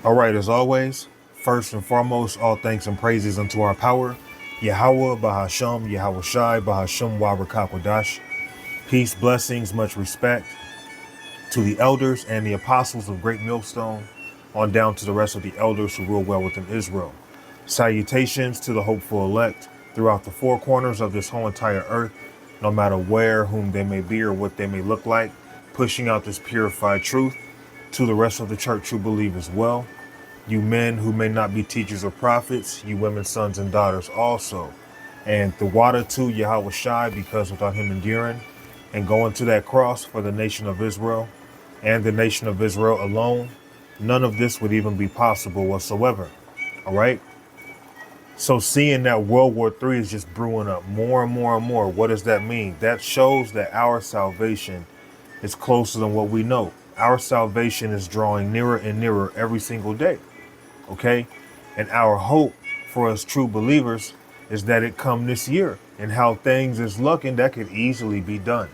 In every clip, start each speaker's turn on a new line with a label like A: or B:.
A: All right, as always, first and foremost, all thanks and praises unto our power, Yahweh, Bahasham, Yahweh Shai, Bahasham, Wabrakakadash. Peace, blessings, much respect to the elders and the apostles of Great Millstone, on down to the rest of the elders who rule well within Israel. Salutations to the hopeful elect throughout the four corners of this whole entire earth, no matter where, whom they may be, or what they may look like, pushing out this purified truth to the rest of the church who believe as well. You men who may not be teachers or prophets, you women, sons and daughters also. And the water to Yahweh Shai, because without him enduring and going to that cross for the nation of Israel and the nation of Israel alone, none of this would even be possible whatsoever. All right. So seeing that World War III is just brewing up more and more and more, what does that mean? That shows that our salvation is closer than what we know. Our salvation is drawing nearer and nearer every single day. Okay. And our hope for us true believers is that it come this year, and how things is looking, that could easily be done.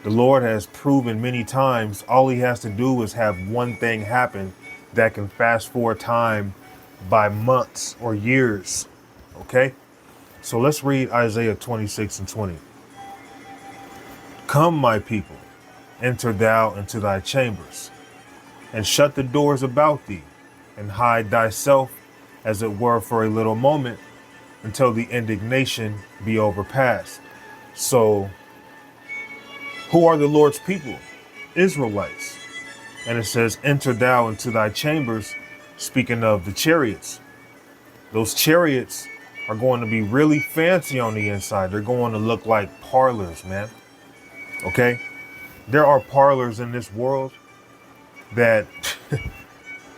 A: The Lord has proven many times all he has to do is have one thing happen that can fast forward time by months or years. Okay. So let's read Isaiah 26:20. Come, my people, enter thou into thy chambers, and shut the doors about thee, and hide thyself as it were for a little moment, until the indignation be overpassed. So who are the Lord's people? Israelites. And it says, enter thou into thy chambers, speaking of the chariots. Those chariots are going to be really fancy on the inside. They're going to look like parlors, man. Okay? There are parlors in this world that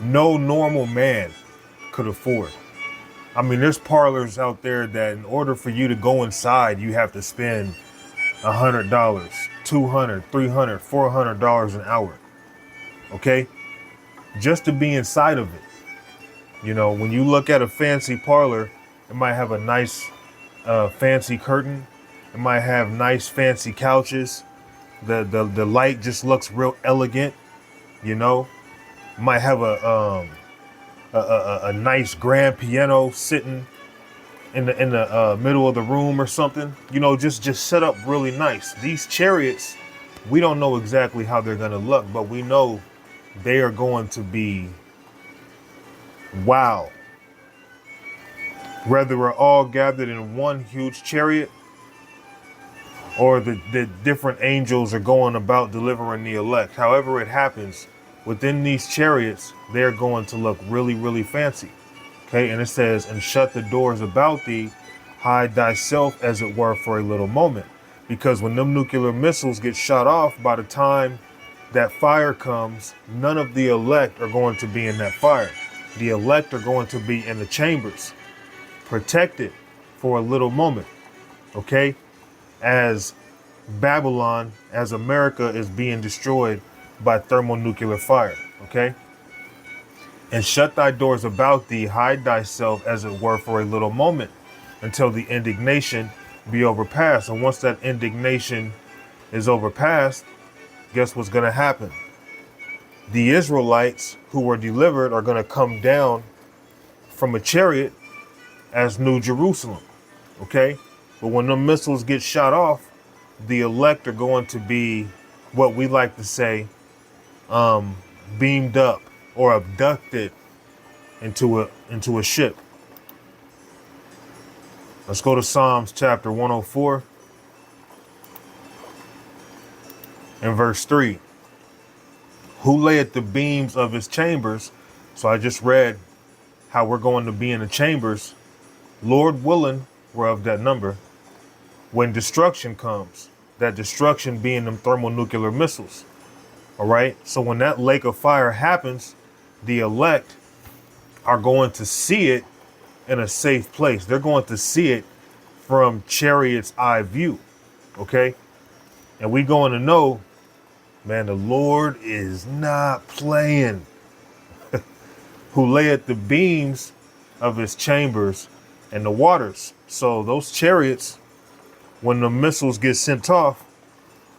A: no normal man could afford. I mean, there's parlors out there that in order for you to go inside, you have to spend $100, $200, $300, $400 an hour. Okay? Just to be inside of it. You know, when you look at a fancy parlor, it might have a nice fancy curtain. It might have nice fancy couches. The light just looks real elegant, you know. It might have a nice grand piano sitting in the middle of the room or something, you know, just set up really nice. These chariots, we don't know exactly how they're going to look, but we know they are going to be wow. Whether we're all gathered in one huge chariot or the different angels are going about delivering the elect, however it happens, within these chariots, they're going to look really, really fancy. Okay, and it says, and shut the doors about thee, hide thyself as it were for a little moment. Because when them nuclear missiles get shot off, by the time that fire comes, none of the elect are going to be in that fire. The elect are going to be in the chambers, protected for a little moment. Okay, as Babylon, as America is being destroyed by thermonuclear fire. Okay. And shut thy doors about thee, hide thyself as it were for a little moment, until the indignation be overpassed. And once that indignation is overpassed, guess what's going to happen? The Israelites who were delivered are going to come down from a chariot as New Jerusalem. Okay? But when the missiles get shot off, the elect are going to be what we like to say, beamed up or abducted into a ship. Let's go to Psalms chapter 104 and verse 3. Who lay at the beams of his chambers? So I just read how we're going to be in the chambers. Lord willing, we're of that number. When destruction comes, that destruction being them thermonuclear missiles. All right. So when that lake of fire happens, the elect are going to see it in a safe place. They're going to see it from chariot's eye view. Okay. And we going to know, man, the Lord is not playing. Who lay at the beams of his chambers and the waters. So those chariots, when the missiles get sent off,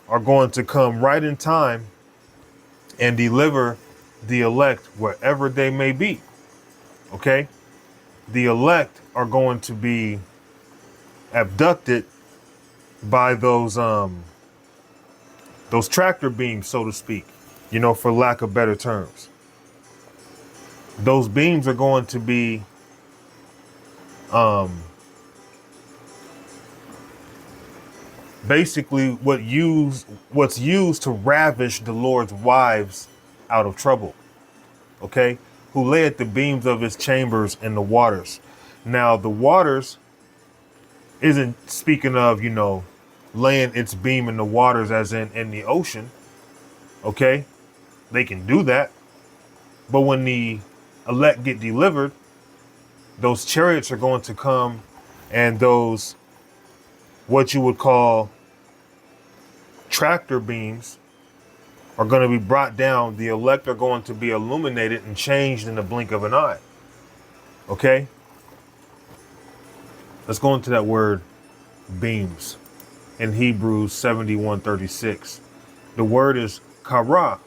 A: are going to come right in time and deliver the elect wherever they may be. Okay? The elect are going to be abducted by those tractor beams, so to speak, for lack of better terms. Those beams are going to be basically what's used to ravish the Lord's wives out of trouble. Okay? Who lay at the beams of his chambers in the waters. Now, the waters isn't speaking of, laying its beam in the waters as in the ocean. Okay? They can do that. But when the elect get delivered, those chariots are going to come, and those, what you would call tractor beams, are going to be brought down. The elect are going to be illuminated and changed in the blink of an eye. Okay? Let's go into that word beams in Hebrews 71:36. The word is kara.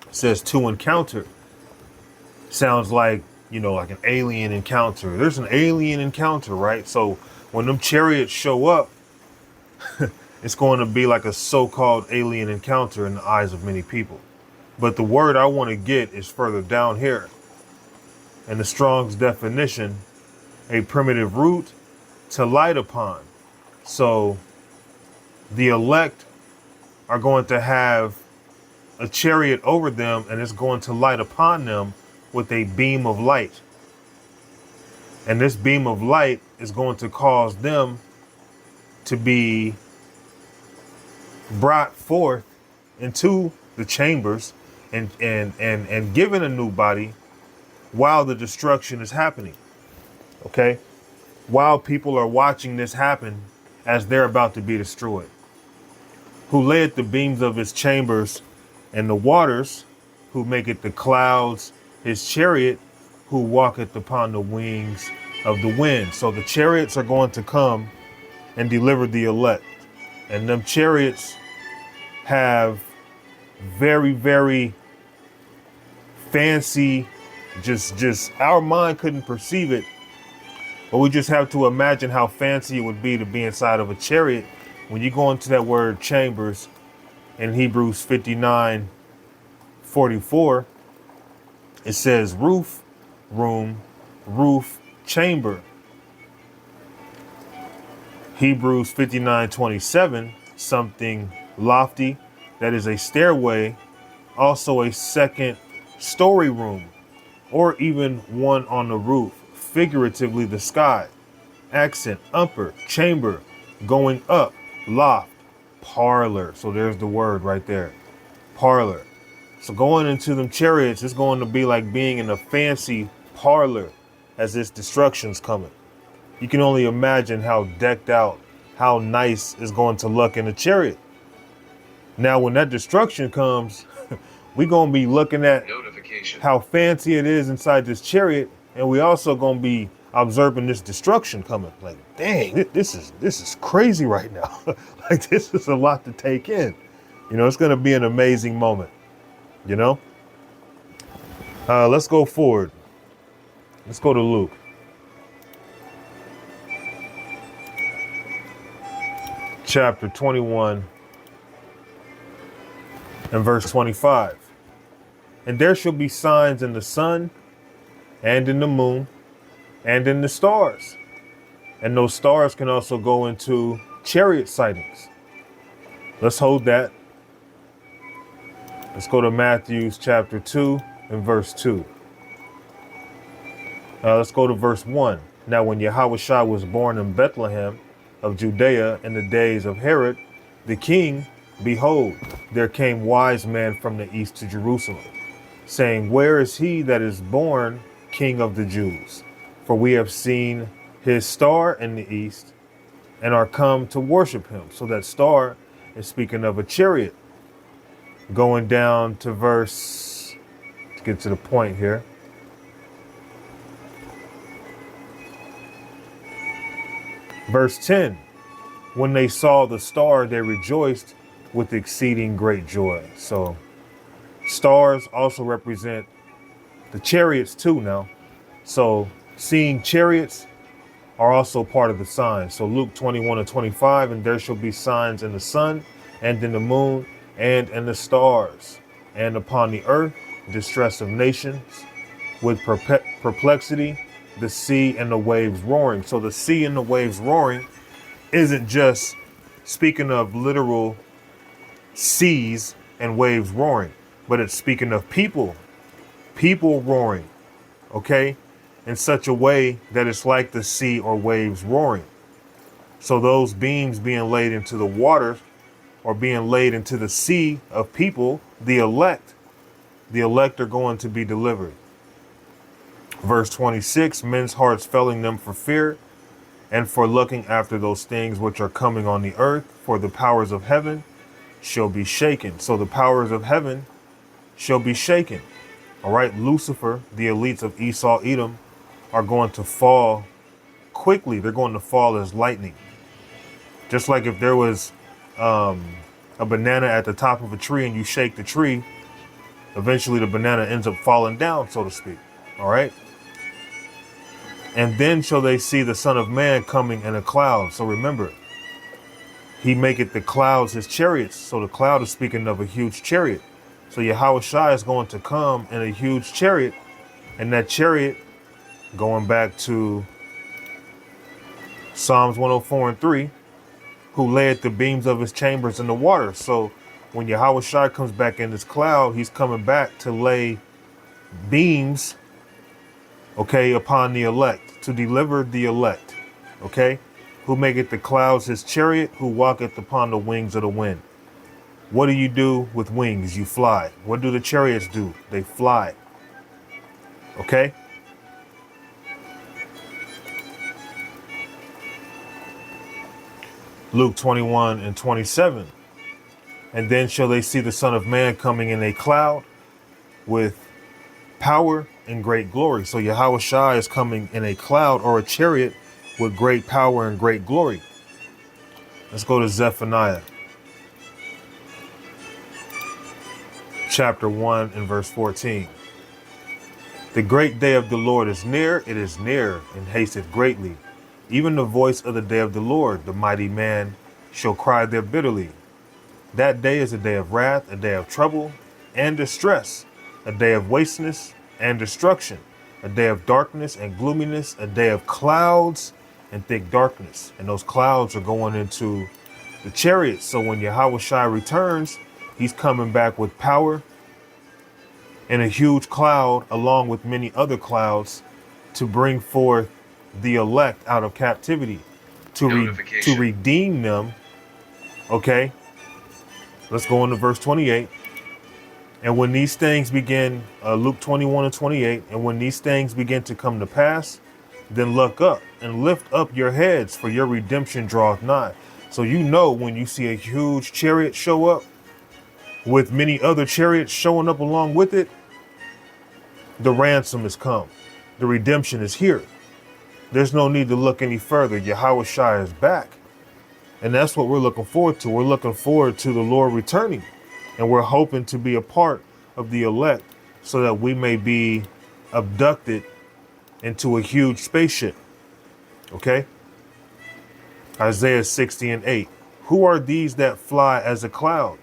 A: It says to encounter. Sounds like, like an alien encounter. There's an alien encounter, right? So when them chariots show up, it's going to be like a so-called alien encounter in the eyes of many people. But the word I want to get is further down here. In the Strong's definition, a primitive root to light upon. So the elect are going to have a chariot over them, and it's going to light upon them with a beam of light. And this beam of light is going to cause them to be brought forth into the chambers and given a new body while the destruction is happening. Okay? While people are watching this happen as they're about to be destroyed. Who lay at the beams of his chambers and the waters, who maketh the clouds his chariot, who walketh upon the wings of the wind. So the chariots are going to come and deliver the elect. And them chariots have very, very fancy, just our mind couldn't perceive it, but we just have to imagine how fancy it would be to be inside of a chariot. When you go into that word chambers in Hebrews 59:44, it says roof, room, roof, chamber. Hebrews 59:27, something lofty, that is a stairway, also a second story room, or even one on the roof, figuratively the sky. Accent, upper, chamber, going up, loft, parlor. So there's the word right there, parlor. So going into them chariots, it's going to be like being in a fancy parlor as this destruction's coming. You can only imagine how decked out, how nice it's going to look in a chariot. Now, when that destruction comes, we're going to be looking at how fancy it is inside this chariot, and we also going to be observing this destruction coming. Like, dang, this is crazy right now. Like, this is a lot to take in. It's going to be an amazing moment. Let's go forward. Let's go to Luke. Chapter 21 and verse 25. And there shall be signs in the sun and in the moon and in the stars. And those stars can also go into chariot sightings. Let's hold that. Let's go to Matthew chapter 2 and verse 2. Let's go to verse 1. Now, when Yahushua was born in Bethlehem of Judea in the days of Herod the king, behold, there came wise men from the east to Jerusalem, saying, where is he that is born King of the Jews? For we have seen his star in the east and are come to worship him. So that star is speaking of a chariot. Going down to verse, to get to the point here. Verse 10, when they saw the star, they rejoiced with exceeding great joy. So Stars also represent the chariots too now. So seeing chariots are also part of the signs. So Luke 21:25, and there shall be signs in the sun and in the moon and in the stars, and upon the earth distress of nations with perplexity, the sea and the waves roaring. So the sea and the waves roaring isn't just speaking of literal seas and waves roaring, but it's speaking of people roaring, okay, in such a way that it's like the sea or waves roaring. So those beams being laid into the water or being laid into the sea of people, the elect are going to be delivered. Verse 26, men's hearts failing them for fear and for looking after those things which are coming on the earth, for the powers of heaven shall be shaken. So the powers of heaven shall be shaken. All right, Lucifer, the elites of Esau, Edom, are going to fall quickly. They're going to fall as lightning. Just like if there was a banana at the top of a tree and you shake the tree, eventually the banana ends up falling down, so to speak. All right. And then shall they see the Son of Man coming in a cloud. So remember, he maketh the clouds his chariots. So the cloud is speaking of a huge chariot. So Yahushua is going to come in a huge chariot, and that chariot, going back to Psalms 104:3, who laid the beams of his chambers in the water. So when Yahushua comes back in this cloud, he's coming back to lay beams, okay, upon the elect, to deliver the elect, okay, who maketh the clouds his chariot, who walketh upon the wings of the wind. What do you do with wings? You fly. What do the chariots do? They fly. Okay? Luke 21:27. And then shall they see the Son of Man coming in a cloud with power and great glory. So Yahushua is coming in a cloud or a chariot with great power and great glory. Let's go to Zephaniah chapter 1 and verse 14. The great day of the Lord is near, it is near, and hasteth greatly. Even the voice of the day of the Lord, the mighty man shall cry there bitterly. That day is a day of wrath, a day of trouble and distress, a day of wasteness and destruction, a day of darkness and gloominess, a day of clouds and thick darkness. And those clouds are going into the chariots. So when Yahushua returns, he's coming back with power and a huge cloud along with many other clouds to bring forth the elect out of captivity, to redeem them. Okay, let's go into verse 28. And when these things begin, Luke 21:28, and when these things begin to come to pass, then look up and lift up your heads, for your redemption draweth nigh. So you know when you see a huge chariot show up with many other chariots showing up along with it, the ransom has come. The redemption is here. There's no need to look any further. Yahushua is back. And that's what we're looking forward to. We're looking forward to the Lord returning. And we're hoping to be a part of the elect so that we may be abducted into a huge spaceship. Okay? Isaiah 60:8. Who are these that fly as a cloud?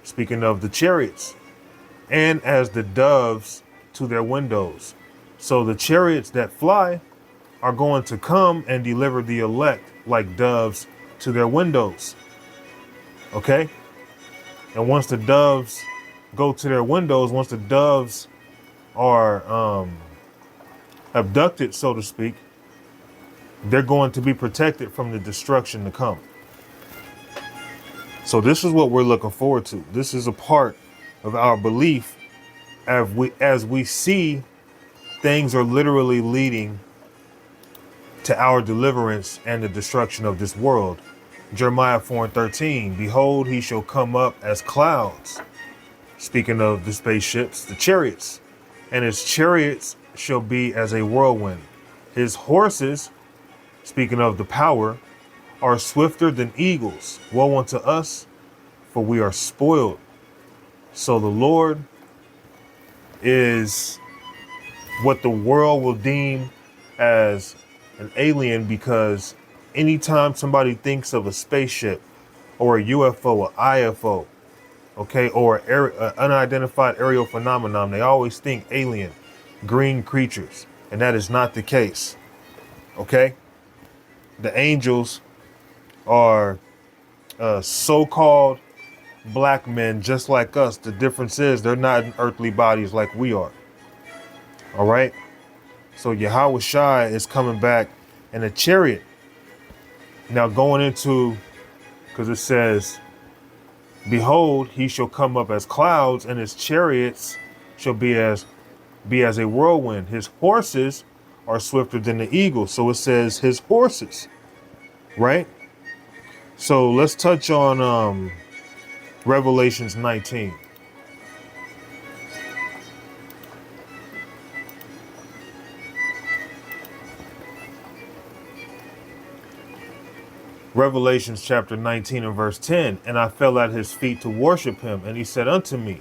A: Speaking of the chariots. And as the doves to their windows. So the chariots that fly are going to come and deliver the elect like doves to their windows. Okay? And once the doves go to their windows, once the doves are abducted, so to speak, they're going to be protected from the destruction to come. So this is what we're looking forward to. This is a part of our belief as we see things are literally leading to our deliverance and the destruction of this world. Jeremiah 4:13, behold, he shall come up as clouds. Speaking of the spaceships, the chariots, and his chariots shall be as a whirlwind. His horses, speaking of the power, are swifter than eagles. Woe unto us, for we are spoiled. So the Lord is what the world will deem as an alien, because anytime somebody thinks of a spaceship or a UFO, or IFO, okay, or an unidentified aerial phenomenon, they always think alien, green creatures, and that is not the case, okay? The angels are so-called black men just like us. The difference is they're not in earthly bodies like we are, all right? So Yahweh Shai is coming back in a chariot. Now going into, because it says, behold, he shall come up as clouds, and his chariots shall be as a whirlwind. His horses are swifter than the eagle. So it says his horses, right? So let's touch on Revelations 19. Revelations chapter 19 and verse 10. And I fell at his feet to worship him. And he said unto me,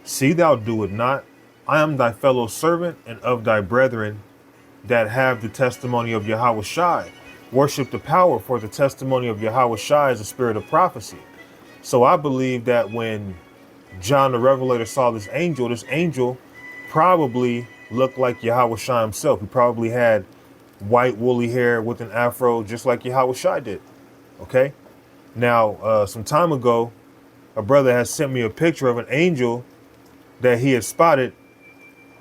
A: see thou do it not. I am thy fellow servant and of thy brethren that have the testimony of Yahweh Shai. Worship the power, for the testimony of Yahweh Shai is a spirit of prophecy. So I believe that when John the Revelator saw this angel probably looked like Yahweh Shai himself. He probably had white woolly hair with an afro, just like Yahweh Shai did. Okay. Now, some time ago, a brother has sent me a picture of an angel that he had spotted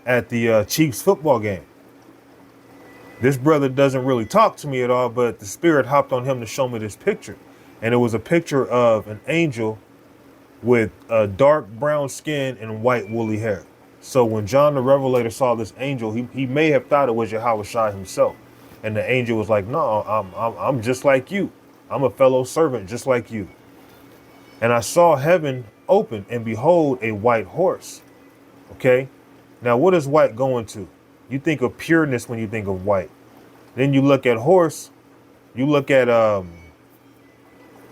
A: at the Chiefs football game. This brother doesn't really talk to me at all, but the spirit hopped on him to show me this picture. And it was a picture of an angel with dark brown skin and white woolly hair. So when John the Revelator saw this angel, he may have thought it was Yahweh Shai himself. And the angel was like, no, I'm just like you. I'm a fellow servant just like you. And I saw heaven open, and behold, a white horse. Okay. Now, what is white going to? You think of pureness when you think of white. Then you look at horse, you look at,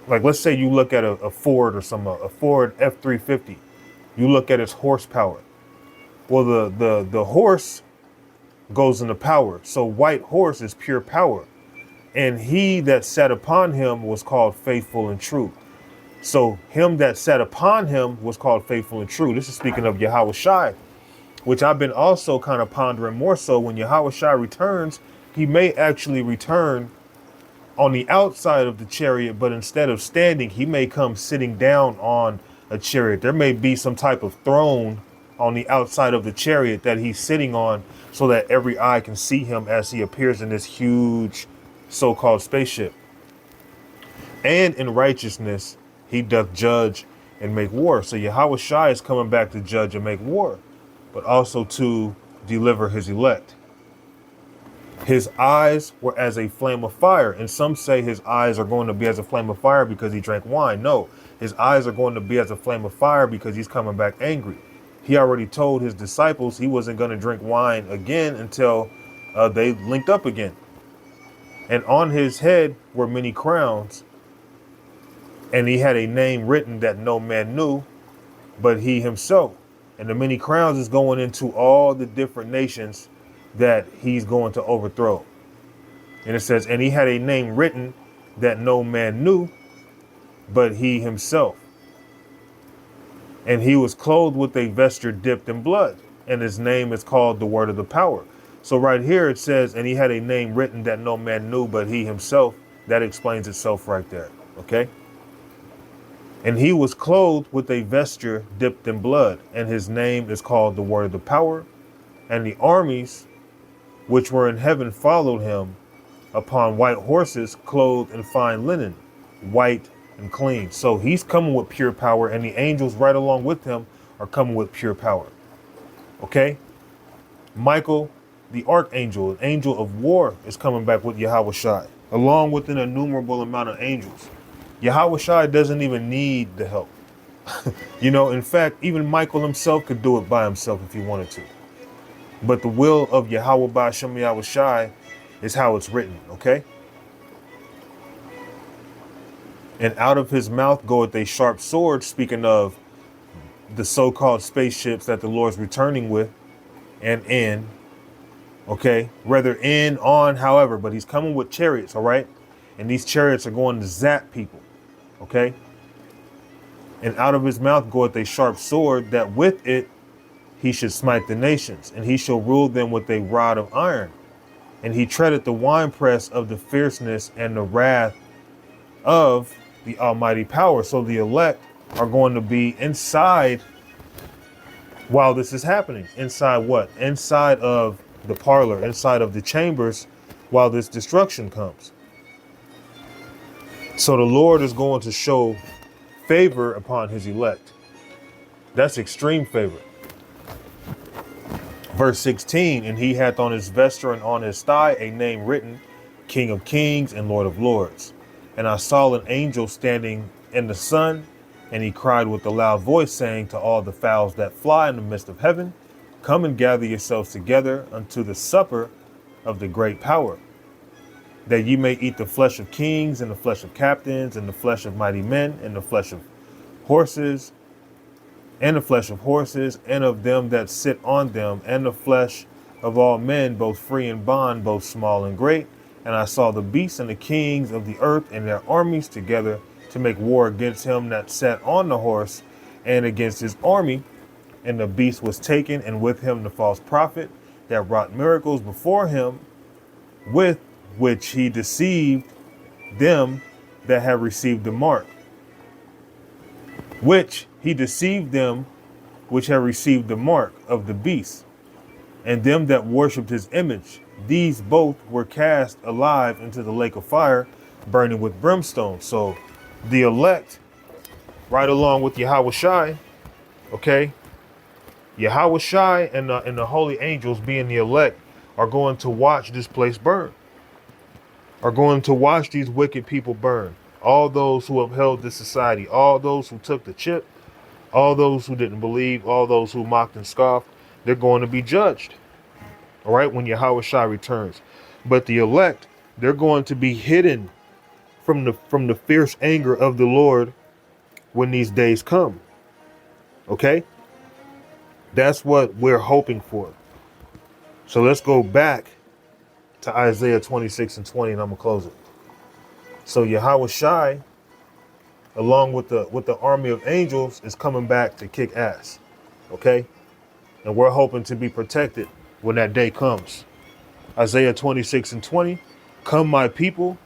A: like, let's say you look at a Ford or a Ford F-350. You look at its horsepower. Well, the horse goes into power. So white horse is pure power. And he that sat upon him was called faithful and true. So him that sat upon him was called faithful and true. This is speaking of Yahweh Shai, which I've been also kind of pondering more so. When Yahweh Shai returns, he may actually return on the outside of the chariot, but instead of standing, he may come sitting down on a chariot. There may be some type of throne on the outside of the chariot that he's sitting on, so that every eye can see him as he appears in this huge so-called spaceship. And in righteousness, he doth judge and make war. So Yahweh Shai is coming back to judge and make war, but also to deliver his elect. His eyes were as a flame of fire. And some say his eyes are going to be as a flame of fire because he drank wine. No, his eyes are going to be as a flame of fire because he's coming back angry. He already told his disciples he wasn't going to drink wine again until they linked up again. And on his head were many crowns, and he had a name written that no man knew but he himself. And the many crowns is going into all the different nations that he's going to overthrow. And it says, and he had a name written that no man knew but he himself. And he was clothed with a vesture dipped in blood, and his name is called the Word of the Power. So right here it says, and he had a name written that no man knew but he himself. That explains itself right there. Okay. And he was clothed with a vesture dipped in blood, and his name is called the Word of the Power. And the armies which were in heaven followed him upon white horses, clothed in fine linen, white and clean. So he's coming with pure power, and the angels right along with him are coming with pure power. Okay. Michael, the archangel, an angel of war, is coming back with Yahweh Shai, along with an innumerable amount of angels. Yahweh Shai doesn't even need the help. In fact, even Michael himself could do it by himself if he wanted to. But the will of Yahweh Ba'ashem Yahweh Shai is how it's written, okay? And out of his mouth goeth a sharp sword, speaking of the so-called spaceships that the Lord's returning with, and in, okay? Rather in, on, however, but he's coming with chariots, all right? And these chariots are going to zap people, okay? And out of his mouth goeth a sharp sword, that with it he should smite the nations, and he shall rule them with a rod of iron. And he treadeth the winepress of the fierceness and the wrath of the almighty power. So the elect are going to be inside while this is happening. Inside what? Inside of the parlor, inside of the chambers, while this destruction comes. So the Lord is going to show favor upon his elect. That's extreme favor. Verse 16, and he hath on his vesture and on his thigh a name written, King of Kings and Lord of Lords. And I saw an angel standing in the sun, and he cried with a loud voice, saying to all the fowls that fly in the midst of heaven, come and gather yourselves together unto the supper of the great power, that ye may eat the flesh of kings, and the flesh of captains, and the flesh of mighty men, and the flesh of horses, and the flesh of horses, and of them that sit on them, and the flesh of all men, both free and bond, both small and great. And I saw the beasts and the kings of the earth and their armies together to make war against him that sat on the horse and against his army. And the beast was taken, and with him the false prophet that wrought miracles before him, with which he deceived them that had received the mark. Which he deceived them which had received the mark of the beast, and them that worshipped his image. These both were cast alive into the lake of fire, burning with brimstone. So the elect, right along with Yahweh Shai, okay, Yahweh Shai and the holy angels, being the elect, are going to watch this place burn, are going to watch these wicked people burn. All those who upheld this society, all those who took the chip, all those who didn't believe, all those who mocked and scoffed, they're going to be judged. All right, when Yahweh Shai returns. But the elect, they're going to be hidden from the fierce anger of the Lord when these days come. Okay? That's what we're hoping for. So let's go back to Isaiah 26 and 20, and I'm gonna close it. So Yahweh Shai, along with the army of angels, is coming back to kick ass. Okay? And we're hoping to be protected when that day comes. Isaiah 26 and 20, come my people,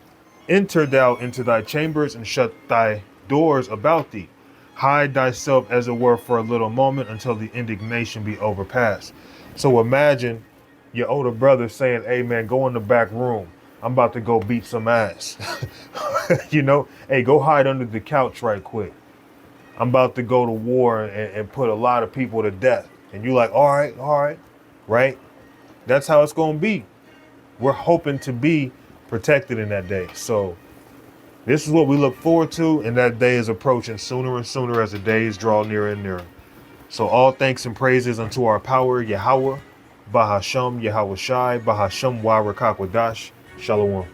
A: enter thou into thy chambers and shut thy doors about thee. Hide thyself as it were for a little moment until the indignation be overpassed. So imagine your older brother saying, hey man, go in the back room. I'm about to go beat some ass. You know, hey, go hide under the couch right quick. I'm about to go to war and put a lot of people to death. And you're like, all right, right? That's how it's going to be. We're hoping to be protected in that day. So this is what we look forward to, and that day is approaching sooner and sooner as the days draw nearer and nearer. So all thanks and praises unto our power, Yahweh, Bahasham, Yahweh Shai, Bahasham, Wa Rakakwadash, Shalom.